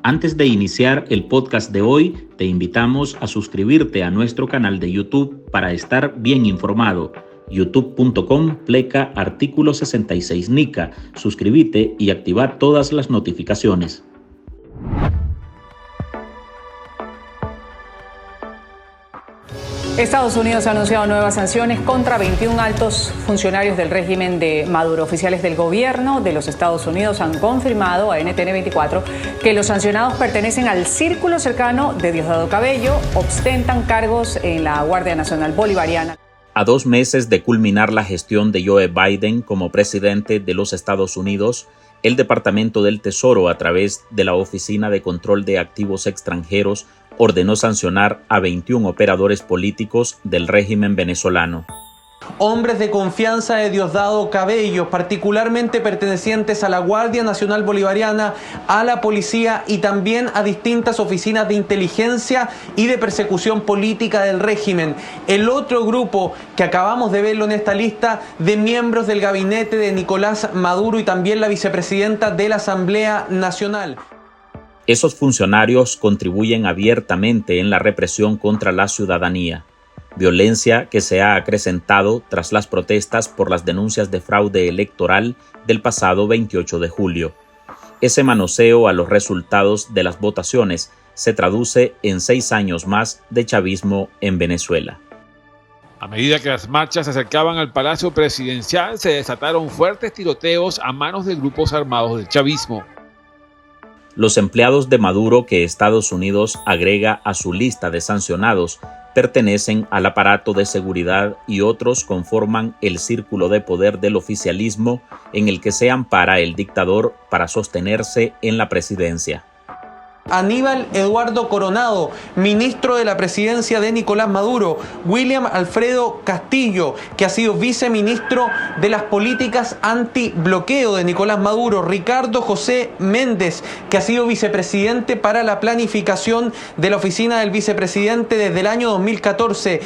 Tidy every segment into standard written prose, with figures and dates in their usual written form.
Antes de iniciar el podcast de hoy, te invitamos a suscribirte a nuestro canal de YouTube para estar bien informado. youtube.com/artículo 66 NICA. Suscríbete y activa todas las notificaciones. Estados Unidos ha anunciado nuevas sanciones contra 21 altos funcionarios del régimen de Maduro. Oficiales del gobierno de los Estados Unidos han confirmado a NTN 24 que los sancionados pertenecen al círculo cercano de Diosdado Cabello, ostentan cargos en la Guardia Nacional Bolivariana. A 2 meses de culminar la gestión de Joe Biden como presidente de los Estados Unidos, el Departamento del Tesoro, a través de la Oficina de Control de Activos Extranjeros, ordenó sancionar a 21 operadores políticos del régimen venezolano. Hombres de confianza de Diosdado Cabello, particularmente pertenecientes a la Guardia Nacional Bolivariana, a la policía y también a distintas oficinas de inteligencia y de persecución política del régimen. El otro grupo que acabamos de verlo en esta lista de miembros del gabinete de Nicolás Maduro y también la vicepresidenta de la Asamblea Nacional. Esos funcionarios contribuyen abiertamente en la represión contra la ciudadanía, violencia que se ha acrecentado tras las protestas por las denuncias de fraude electoral del pasado 28 de julio. Ese manoseo a los resultados de las votaciones se traduce en 6 años más de chavismo en Venezuela. A medida que las marchas se acercaban al Palacio Presidencial, se desataron fuertes tiroteos a manos de grupos armados del chavismo. Los empleados de Maduro que Estados Unidos agrega a su lista de sancionados pertenecen al aparato de seguridad y otros conforman el círculo de poder del oficialismo en el que se ampara el dictador para sostenerse en la presidencia. Aníbal Eduardo Coronado, ministro de la presidencia de Nicolás Maduro. William Alfredo Castillo, que ha sido viceministro de las políticas antibloqueo de Nicolás Maduro. Ricardo José Méndez, que ha sido vicepresidente para la planificación de la oficina del vicepresidente desde el año 2014.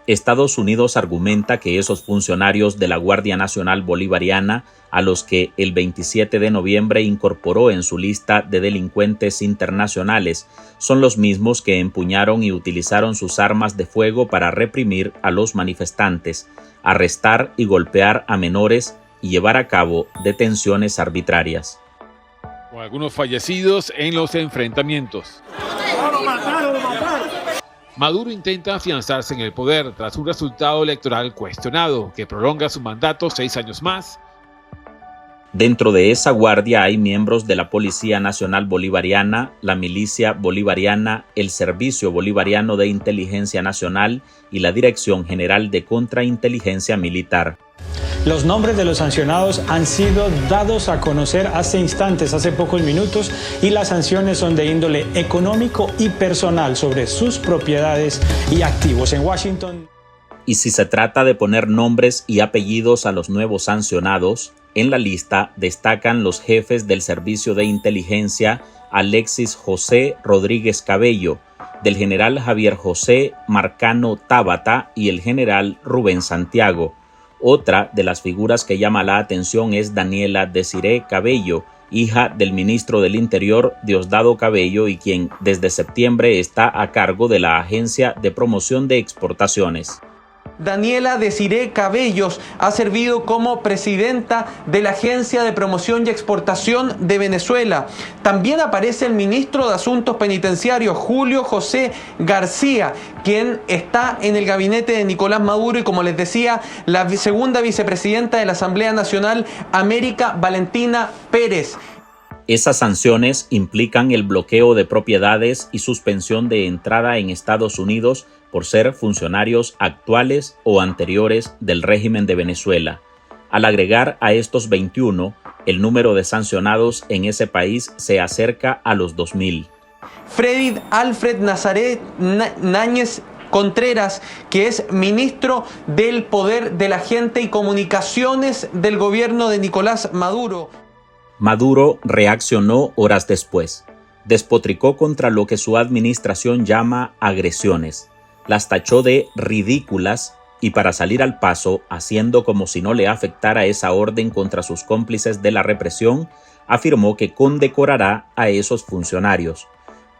Estados Unidos argumenta que esos funcionarios de la Guardia Nacional Bolivariana, a los que el 27 de noviembre incorporó en su lista de delincuentes internacionales, son los mismos que empuñaron y utilizaron sus armas de fuego para reprimir a los manifestantes, arrestar y golpear a menores y llevar a cabo detenciones arbitrarias. Con algunos fallecidos en los enfrentamientos. Maduro intenta afianzarse en el poder tras un resultado electoral cuestionado que prolonga su mandato 6 años más. Dentro de esa guardia hay miembros de la Policía Nacional Bolivariana, la Milicia Bolivariana, el Servicio Bolivariano de Inteligencia Nacional y la Dirección General de Contrainteligencia Militar. Los nombres de los sancionados han sido dados a conocer hace instantes, hace pocos minutos, y las sanciones son de índole económico y personal sobre sus propiedades y activos en Washington. Y si se trata de poner nombres y apellidos a los nuevos sancionados, en la lista destacan los jefes del Servicio de Inteligencia Alexis José Rodríguez Cabello, del general Javier José Marcano Tábata y el general Rubén Santiago. Otra de las figuras que llama la atención es Daniela Desiree Cabello, hija del ministro del Interior Diosdado Cabello y quien desde septiembre está a cargo de la Agencia de Promoción de Exportaciones. Daniela Desiree Cabellos ha servido como presidenta de la Agencia de Promoción y Exportación de Venezuela. También aparece el ministro de Asuntos Penitenciarios, Julio José García, quien está en el gabinete de Nicolás Maduro y, como les decía, la segunda vicepresidenta de la Asamblea Nacional, América Valentina Pérez. Esas sanciones implican el bloqueo de propiedades y suspensión de entrada en Estados Unidos por ser funcionarios actuales o anteriores del régimen de Venezuela. Al agregar a estos 21, el número de sancionados en ese país se acerca a los 2.000. Freddy Alfred Nazaret Náñez Contreras, que es ministro del Poder de la Gente y Comunicaciones del gobierno de Nicolás Maduro. Maduro reaccionó horas después. Despotricó contra lo que su administración llama agresiones. Las tachó de ridículas y para salir al paso, haciendo como si no le afectara esa orden contra sus cómplices de la represión, afirmó que condecorará a esos funcionarios.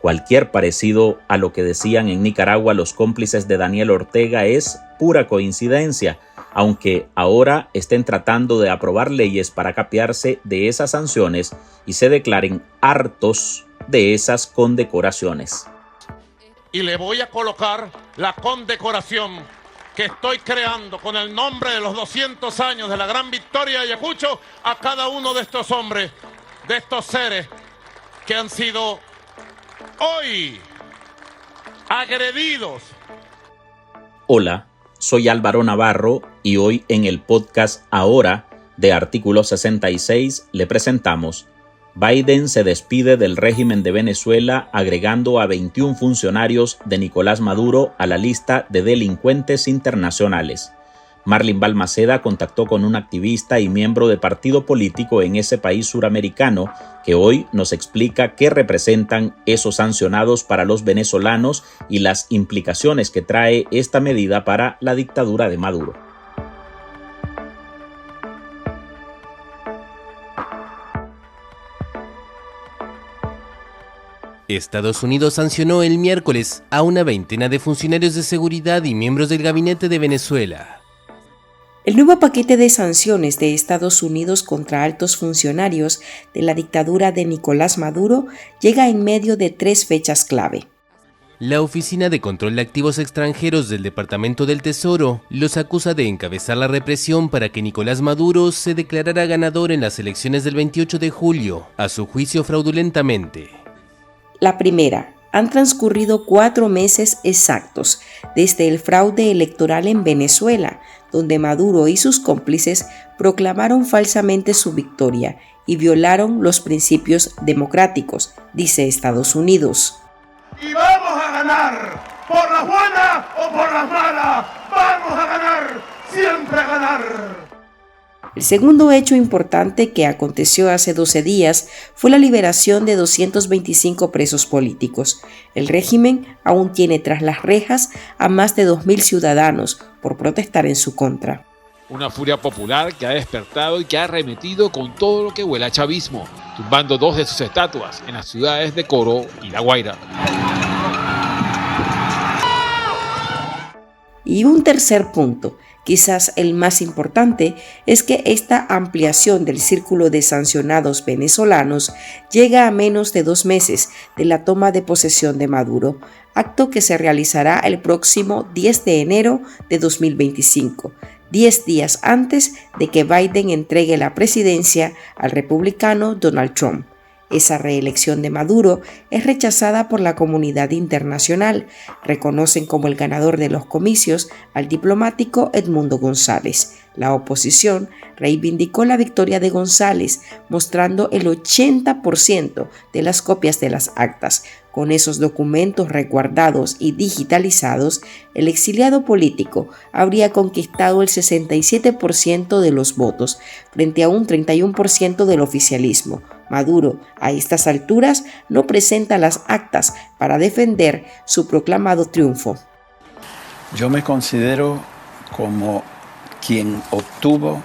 Cualquier parecido a lo que decían en Nicaragua los cómplices de Daniel Ortega es pura coincidencia, aunque ahora estén tratando de aprobar leyes para capearse de esas sanciones y se declaren hartos de esas condecoraciones. Y le voy a colocar la condecoración que estoy creando con el nombre de los 200 años de la gran victoria de Ayacucho a cada uno de estos hombres, de estos seres que han sido hoy agredidos. Hola, soy Álvaro Navarro y hoy en el podcast Ahora de Artículo 66 le presentamos: Biden se despide del régimen de Venezuela agregando a 21 funcionarios de Nicolás Maduro a la lista de delincuentes internacionales. Marlin Balmaceda contactó con un activista y miembro de partido político en ese país suramericano que hoy nos explica qué representan esos sancionados para los venezolanos y las implicaciones que trae esta medida para la dictadura de Maduro. Estados Unidos sancionó el miércoles a una veintena de funcionarios de seguridad y miembros del gabinete de Venezuela. El nuevo paquete de sanciones de Estados Unidos contra altos funcionarios de la dictadura de Nicolás Maduro llega en medio de 3 fechas clave. La Oficina de Control de Activos Extranjeros del Departamento del Tesoro los acusa de encabezar la represión para que Nicolás Maduro se declarara ganador en las elecciones del 28 de julio, a su juicio fraudulentamente. La primera, han transcurrido 4 meses exactos desde el fraude electoral en Venezuela, donde Maduro y sus cómplices proclamaron falsamente su victoria y violaron los principios democráticos, dice Estados Unidos. Y vamos a ganar, por las buenas o por las malas, vamos a ganar, siempre a ganar. El segundo hecho importante que aconteció hace 12 días fue la liberación de 225 presos políticos. El régimen aún tiene tras las rejas a más de 2.000 ciudadanos por protestar en su contra. Una furia popular que ha despertado y que ha arremetido con todo lo que huele a chavismo, tumbando 2 de sus estatuas en las ciudades de Coro y La Guaira. Y un tercer punto, quizás el más importante, es que esta ampliación del círculo de sancionados venezolanos llega a menos de 2 meses de la toma de posesión de Maduro, acto que se realizará el próximo 10 de enero de 2025, 10 días antes de que Biden entregue la presidencia al republicano Donald Trump. Esa reelección de Maduro es rechazada por la comunidad internacional. Reconocen como el ganador de los comicios al diplomático Edmundo González. La oposición reivindicó la victoria de González, mostrando el 80% de las copias de las actas. Con esos documentos resguardados y digitalizados, el exiliado político habría conquistado el 67% de los votos, frente a un 31% del oficialismo. Maduro, a estas alturas, no presenta las actas para defender su proclamado triunfo. Yo me considero como quien obtuvo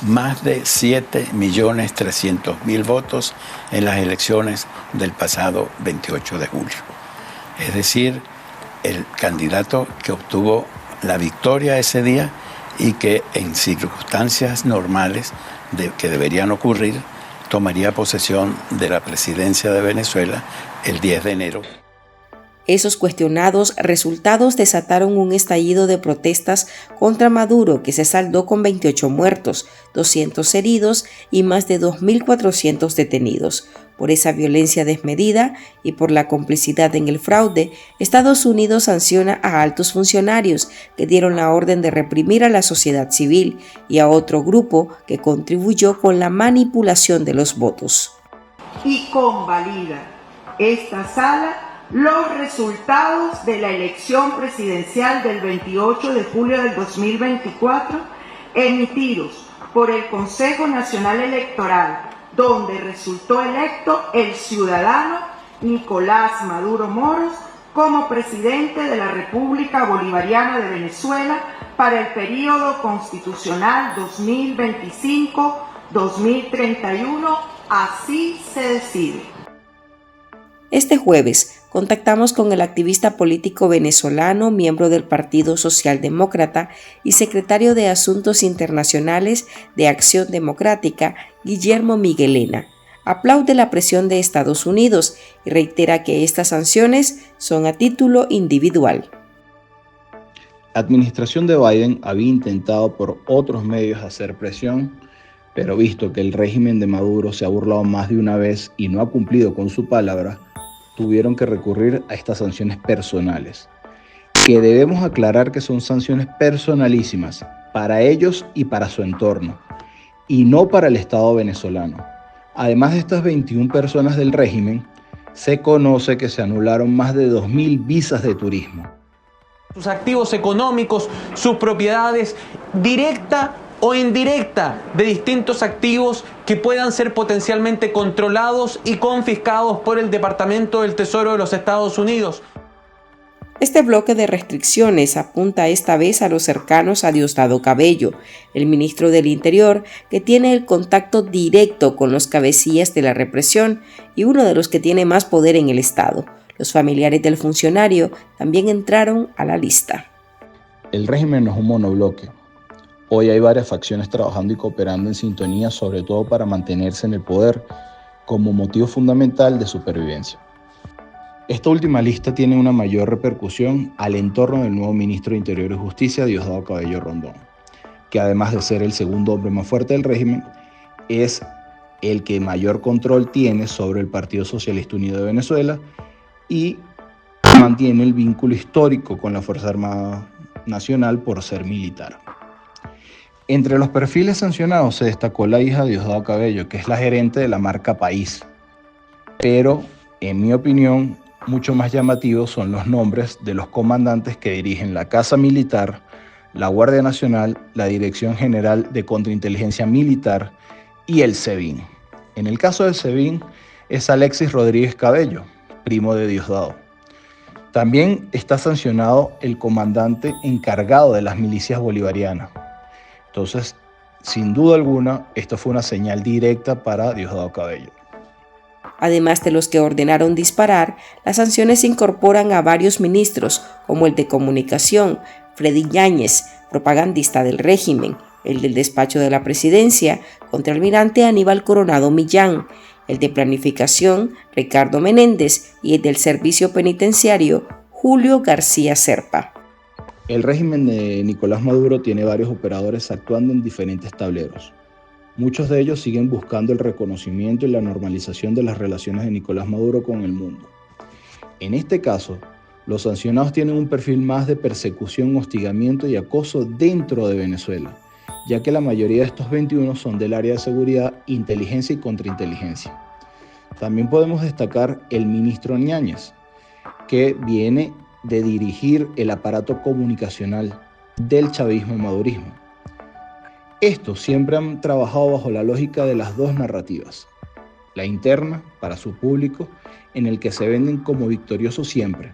más de 7.300.000 votos en las elecciones del pasado 28 de julio. Es decir, el candidato que obtuvo la victoria ese día y que en circunstancias normales que deberían ocurrir, tomaría posesión de la presidencia de Venezuela el 10 de enero. Esos cuestionados resultados desataron un estallido de protestas contra Maduro que se saldó con 28 muertos, 200 heridos y más de 2.400 detenidos. Por esa violencia desmedida y por la complicidad en el fraude, Estados Unidos sanciona a altos funcionarios que dieron la orden de reprimir a la sociedad civil y a otro grupo que contribuyó con la manipulación de los votos. Y convalida esta sala los resultados de la elección presidencial del 28 de julio del 2024 emitidos por el Consejo Nacional Electoral, donde resultó electo el ciudadano Nicolás Maduro Moros como presidente de la República Bolivariana de Venezuela para el período constitucional 2025-2031 así se decide. Este jueves contactamos con el activista político venezolano, miembro del Partido Socialdemócrata y secretario de Asuntos Internacionales de Acción Democrática, Guillermo Miguelena. Aplaude la presión de Estados Unidos y reitera que estas sanciones son a título individual. La administración de Biden había intentado por otros medios hacer presión, pero visto que el régimen de Maduro se ha burlado más de una vez y no ha cumplido con su palabra, tuvieron que recurrir a estas sanciones personales, que debemos aclarar que son sanciones personalísimas para ellos y para su entorno, y no para el Estado venezolano. Además de estas 21 personas del régimen, se conoce que se anularon más de 2.000 visas de turismo. Sus activos económicos, sus propiedades, directa o indirecta, de distintos activos que puedan ser potencialmente controlados y confiscados por el Departamento del Tesoro de los Estados Unidos. Este bloque de restricciones apunta esta vez a los cercanos a Diosdado Cabello, el ministro del Interior, que tiene el contacto directo con los cabecillas de la represión y uno de los que tiene más poder en el Estado. Los familiares del funcionario también entraron a la lista. El régimen no es un monobloque. Hoy hay varias facciones trabajando y cooperando en sintonía, sobre todo para mantenerse en el poder como motivo fundamental de supervivencia. Esta última lista tiene una mayor repercusión al entorno del nuevo ministro de Interior y Justicia, Diosdado Cabello Rondón, que además de ser el segundo hombre más fuerte del régimen, es el que mayor control tiene sobre el Partido Socialista Unido de Venezuela y mantiene el vínculo histórico con la Fuerza Armada Nacional por ser militar. Entre los perfiles sancionados se destacó la hija de Diosdado Cabello, que es la gerente de la marca País. Pero, en mi opinión, mucho más llamativos son los nombres de los comandantes que dirigen la Casa Militar, la Guardia Nacional, la Dirección General de Contrainteligencia Militar y el SEBIN. En el caso del SEBIN es Alexis Rodríguez Cabello, primo de Diosdado. También está sancionado el comandante encargado de las milicias bolivarianas. Entonces, sin duda alguna, esto fue una señal directa para Diosdado Cabello. Además de los que ordenaron disparar, las sanciones incorporan a varios ministros, como el de Comunicación, Freddy Yáñez, propagandista del régimen, el del despacho de la presidencia, contraalmirante Aníbal Coronado Millán, el de Planificación, Ricardo Menéndez, y el del Servicio Penitenciario, Julio García Serpa. El régimen de Nicolás Maduro tiene varios operadores actuando en diferentes tableros. Muchos de ellos siguen buscando el reconocimiento y la normalización de las relaciones de Nicolás Maduro con el mundo. En este caso, los sancionados tienen un perfil más de persecución, hostigamiento y acoso dentro de Venezuela, ya que la mayoría de estos 21 son del área de seguridad, inteligencia y contrainteligencia. También podemos destacar el ministro Yáñez, que viene de dirigir el aparato comunicacional del chavismo y madurismo. Estos siempre han trabajado bajo la lógica de las dos narrativas. La interna, para su público, en el que se venden como victoriosos siempre,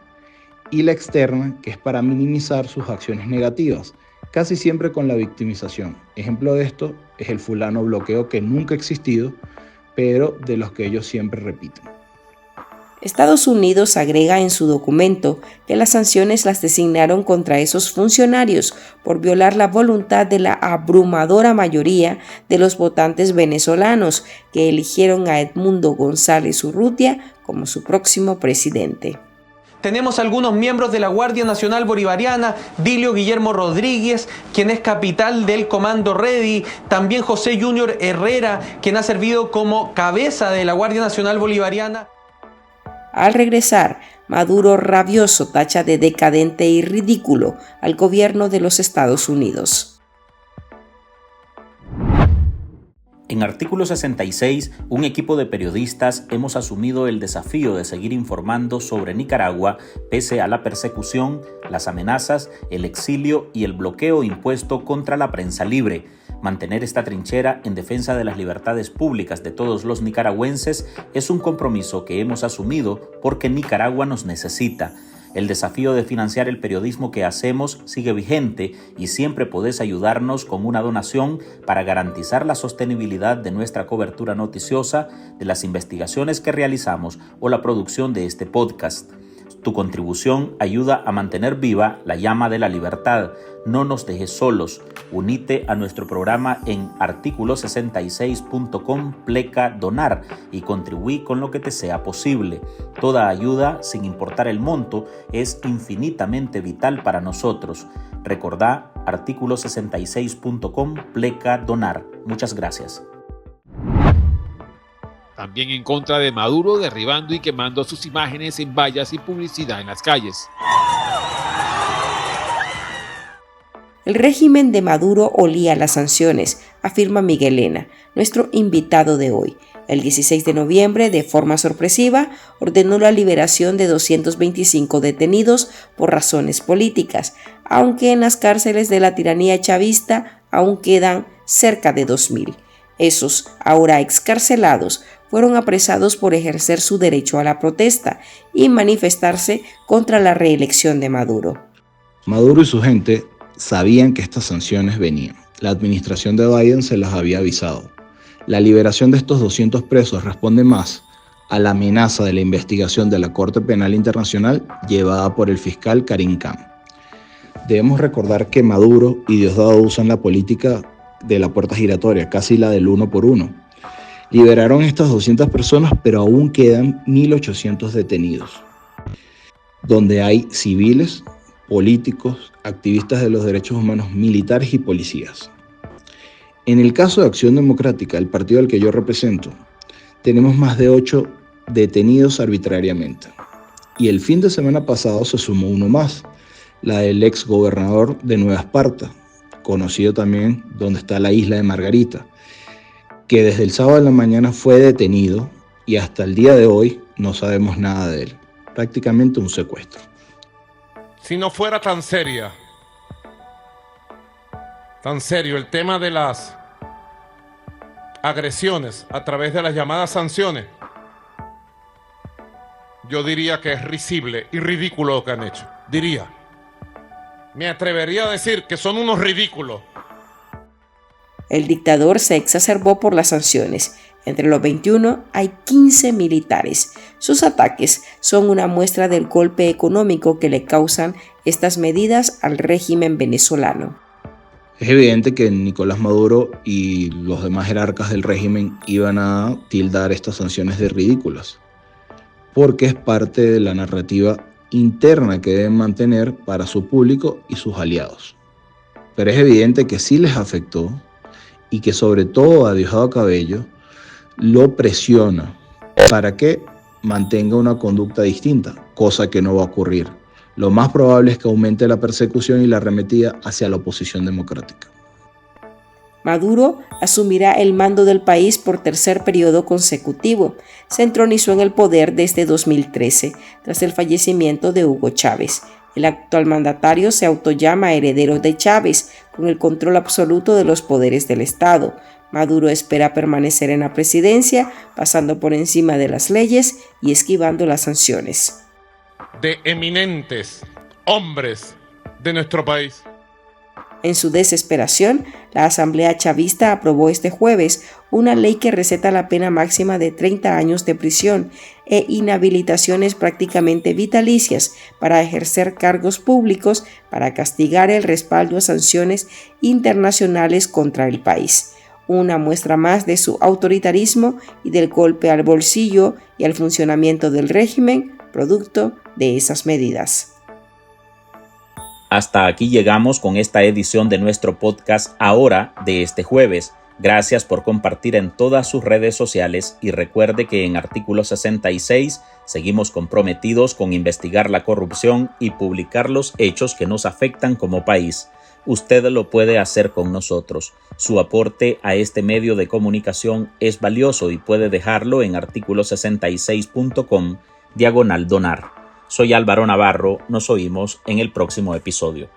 y la externa, que es para minimizar sus acciones negativas, casi siempre con la victimización. Ejemplo de esto es el fulano bloqueo, que nunca ha existido, pero de los que ellos siempre repiten. Estados Unidos agrega en su documento que las sanciones las designaron contra esos funcionarios por violar la voluntad de la abrumadora mayoría de los votantes venezolanos que eligieron a Edmundo González Urrutia como su próximo presidente. Tenemos algunos miembros de la Guardia Nacional Bolivariana, Dilio Guillermo Rodríguez, quien es capitán del Comando Ready, también José Junior Herrera, quien ha servido como cabeza de la Guardia Nacional Bolivariana. Al regresar, Maduro rabioso tacha de decadente y ridículo al gobierno de los Estados Unidos. En artículo 66, un equipo de periodistas hemos asumido el desafío de seguir informando sobre Nicaragua pese a la persecución, las amenazas, el exilio y el bloqueo impuesto contra la prensa libre. Mantener esta trinchera en defensa de las libertades públicas de todos los nicaragüenses es un compromiso que hemos asumido porque Nicaragua nos necesita. El desafío de financiar el periodismo que hacemos sigue vigente y siempre podés ayudarnos con una donación para garantizar la sostenibilidad de nuestra cobertura noticiosa, de las investigaciones que realizamos o la producción de este podcast. Tu contribución ayuda a mantener viva la llama de la libertad. No nos dejes solos. Unite a nuestro programa en articulo66.com/donar y contribuí con lo que te sea posible. Toda ayuda, sin importar el monto, es infinitamente vital para nosotros. Recordá articulo66.com/donar. Muchas gracias. También en contra de Maduro, derribando y quemando sus imágenes en vallas y publicidad en las calles. El régimen de Maduro olía las sanciones, afirma Miguel Lena, nuestro invitado de hoy. El 16 de noviembre, de forma sorpresiva, ordenó la liberación de 225 detenidos por razones políticas, aunque en las cárceles de la tiranía chavista aún quedan cerca de 2.000. Esos, ahora excarcelados, fueron apresados por ejercer su derecho a la protesta y manifestarse contra la reelección de Maduro. Maduro y su gente sabían que estas sanciones venían. La administración de Biden se las había avisado. La liberación de estos 200 presos responde más a la amenaza de la investigación de la Corte Penal Internacional llevada por el fiscal Karim Khan. Debemos recordar que Maduro y Diosdado usan la política de la puerta giratoria, casi la del 1 por 1. Liberaron estas 200 personas, pero aún quedan 1.800 detenidos, donde hay civiles, políticos, activistas de los derechos humanos, militares y policías. En el caso de Acción Democrática, el partido al que yo represento, tenemos más de 8 detenidos arbitrariamente. Y el fin de semana pasado se sumó uno más, la del ex gobernador de Nueva Esparta, conocido también donde está la isla de Margarita, que desde el sábado en la mañana fue detenido y hasta el día de hoy no sabemos nada de él. Prácticamente un secuestro. Si no fuera tan serio el tema de las agresiones a través de las llamadas sanciones, yo diría que es risible y ridículo lo que han hecho. Me atrevería a decir que son unos ridículos. El dictador se exacerbó por las sanciones. Entre los 21 hay 15 militares. Sus ataques son una muestra del golpe económico que le causan estas medidas al régimen venezolano. Es evidente que Nicolás Maduro y los demás jerarcas del régimen iban a tildar estas sanciones de ridículas, porque es parte de la narrativa interna que deben mantener para su público y sus aliados. Pero es evidente que sí les afectó y que sobre todo a Diosdado Cabello lo presiona para que mantenga una conducta distinta, cosa que no va a ocurrir. Lo más probable es que aumente la persecución y la arremetida hacia la oposición democrática. Maduro asumirá el mando del país por tercer periodo consecutivo. Se entronizó en el poder desde 2013, tras el fallecimiento de Hugo Chávez. El actual mandatario se autollama heredero de Chávez, con el control absoluto de los poderes del Estado. Maduro espera permanecer en la presidencia, pasando por encima de las leyes y esquivando las sanciones. De eminentes hombres de nuestro país. En su desesperación, la Asamblea Chavista aprobó este jueves una ley que receta la pena máxima de 30 años de prisión e inhabilitaciones prácticamente vitalicias para ejercer cargos públicos para castigar el respaldo a sanciones internacionales contra el país. Una muestra más de su autoritarismo y del golpe al bolsillo y al funcionamiento del régimen, producto de esas medidas. Hasta aquí llegamos con esta edición de nuestro podcast Ahora de este jueves. Gracias por compartir en todas sus redes sociales y recuerde que en Artículo 66 seguimos comprometidos con investigar la corrupción y publicar los hechos que nos afectan como país. Usted lo puede hacer con nosotros. Su aporte a este medio de comunicación es valioso y puede dejarlo en articulo66.com/donar. Soy Álvaro Navarro, nos oímos en el próximo episodio.